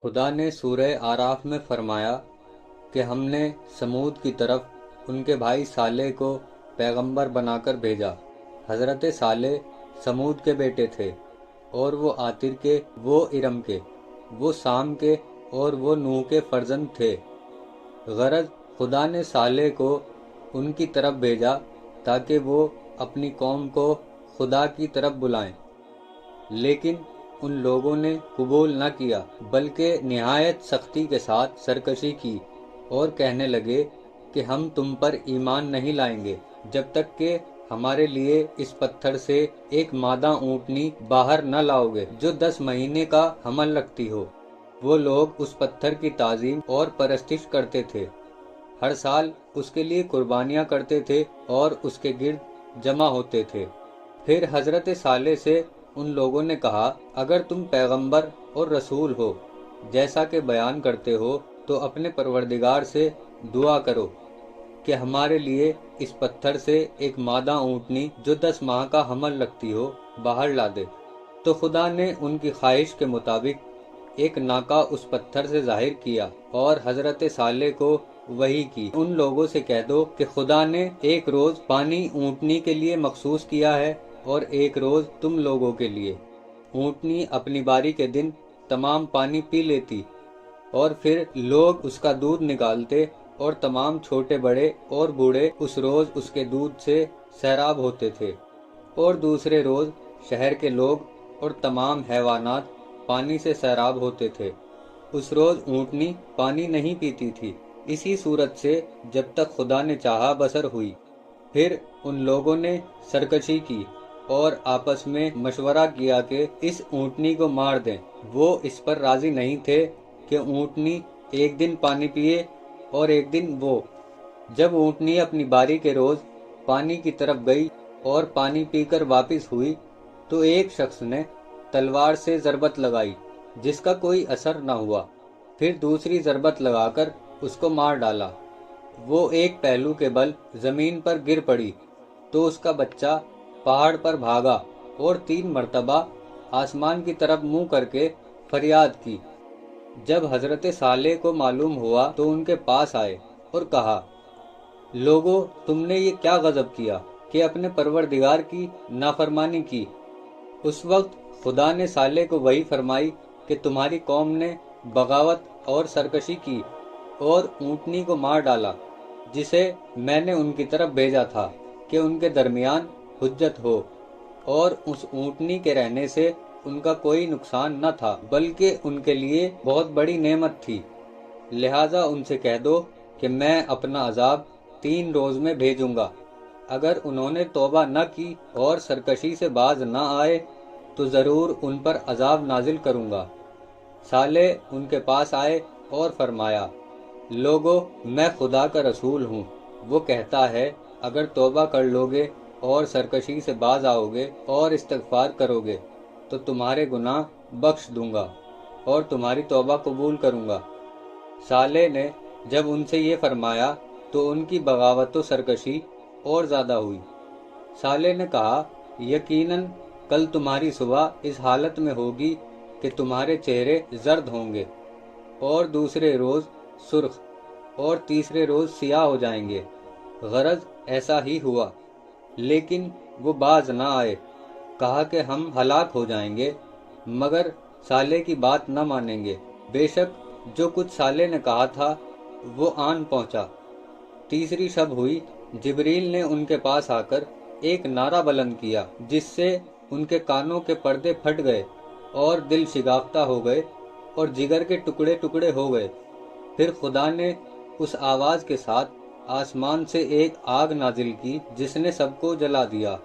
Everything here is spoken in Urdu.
خدا نے سورہ آراف میں فرمایا کہ ہم نے سمود کی طرف ان کے بھائی صالح کو پیغمبر بنا کر بھیجا۔ حضرت صالح سمود کے بیٹے تھے، اور وہ عاتر کے، وہ ارم کے، وہ سام کے، اور وہ نوح کے فرزند تھے۔ غرض خدا نے صالح کو ان کی طرف بھیجا تاکہ وہ اپنی قوم کو خدا کی طرف بلائیں، لیکن ان لوگوں نے قبول نہ کیا، بلکہ نہایت سختی کے ساتھ سرکشی کی اور کہنے لگے کہ ہم تم پر ایمان نہیں لائیں گے جب تک کہ ہمارے لیے اس پتھر سے ایک مادہ اونٹنی باہر نہ لاؤ گے جو 10 مہینے کا حمل رکھتی ہو۔ وہ لوگ اس پتھر کی تعظیم اور پرستش کرتے تھے، ہر سال اس کے لیے قربانیاں کرتے تھے اور اس کے گرد جمع ہوتے تھے۔ پھر حضرت صالح سے ان لوگوں نے کہا، اگر تم پیغمبر اور رسول ہو جیسا کہ بیان کرتے ہو تو اپنے پروردگار سے دعا کرو کہ ہمارے لیے اس پتھر سے ایک مادہ اونٹنی جو 10 ماہ کا حمل رکھتی ہو باہر لا دے۔ تو خدا نے ان کی خواہش کے مطابق ایک ناکہ اس پتھر سے ظاہر کیا اور حضرت صالح کو وحی کی، ان لوگوں سے کہہ دو کہ خدا نے ایک روز پانی اونٹنی کے لیے مخصوص کیا ہے اور ایک روز تم لوگوں کے لیے۔ اونٹنی اپنی باری کے دن تمام پانی پی لیتی اور پھر لوگ اس کا دودھ نکالتے، اور تمام چھوٹے بڑے اور بوڑھے اس روز اس کے دودھ سے سیراب ہوتے تھے، اور دوسرے روز شہر کے لوگ اور تمام حیوانات پانی سے سیراب ہوتے تھے۔ اس روز اونٹنی پانی نہیں پیتی تھی۔ اسی صورت سے جب تک خدا نے چاہا بسر ہوئی۔ پھر ان لوگوں نے سرکشی کی اور آپس میں مشورہ کیا کہ اس اونٹنی کو مار دیں۔ وہ اس پر راضی نہیں تھے کہ اونٹنی ایک دن پانی پیے اور ایک دن وہ۔ جب اونٹنی اپنی باری کے روز پانی کی طرف گئی اور پانی پی کر واپس ہوئی تو ایک شخص نے تلوار سے ضربت لگائی جس کا کوئی اثر نہ ہوا، پھر دوسری ضربت لگا کر اس کو مار ڈالا۔ وہ ایک پہلو کے بل زمین پر گر پڑی تو اس کا بچہ پہاڑ پر بھاگا اور 3 مرتبہ آسمان کی طرف منہ کر کے فریاد کی۔ جب حضرت صالح کو معلوم ہوا تو ان کے پاس آئے اور کہا، لوگو، تم نے یہ کیا غضب کیا کہ اپنے پروردگار کی نافرمانی کی؟ اس وقت خدا نے صالح کو وحی فرمائی کہ تمہاری قوم نے بغاوت اور سرکشی کی اور اونٹنی کو مار ڈالا جسے میں نے ان کی طرف بھیجا تھا کہ ان کے درمیان حجت ہو، اور اس اونٹنی کے رہنے سے ان کا کوئی نقصان نہ تھا بلکہ ان کے لیے بہت بڑی نعمت تھی۔ لہٰذا ان سے کہہ دو کہ میں اپنا عذاب 3 روز میں بھیجوں گا۔ اگر انہوں نے توبہ نہ کی اور سرکشی سے باز نہ آئے تو ضرور ان پر عذاب نازل کروں گا۔ صالح ان کے پاس آئے اور فرمایا، لوگو، میں خدا کا رسول ہوں۔ وہ کہتا ہے، اگر توبہ کر لوگے اور سرکشی سے باز آؤ گے اور استغفار کرو گے تو تمہارے گناہ بخش دوں گا اور تمہاری توبہ قبول کروں گا۔ صالح نے جب ان سے یہ فرمایا تو ان کی بغاوت و سرکشی اور زیادہ ہوئی۔ صالح نے کہا، یقیناً کل تمہاری صبح اس حالت میں ہوگی کہ تمہارے چہرے زرد ہوں گے، اور دوسرے روز سرخ، اور تیسرے روز سیاہ ہو جائیں گے۔ غرض ایسا ہی ہوا، لیکن وہ باز نہ آئے۔ کہا کہ ہم ہلاک ہو جائیں گے، مگر صالح کی بات نہ مانیں گے۔ بے شک جو کچھ صالح نے کہا تھا وہ آن پہنچا۔ تیسری شب ہوئی، جبریل نے ان کے پاس آ کر ایک نعرہ بلند کیا جس سے ان کے کانوں کے پردے پھٹ گئے اور دل شگافتہ ہو گئے اور جگر کے ٹکڑے ٹکڑے ہو گئے۔ پھر خدا نے اس آواز کے ساتھ آسمان سے ایک آگ نازل کی جس نے سب کو جلا دیا۔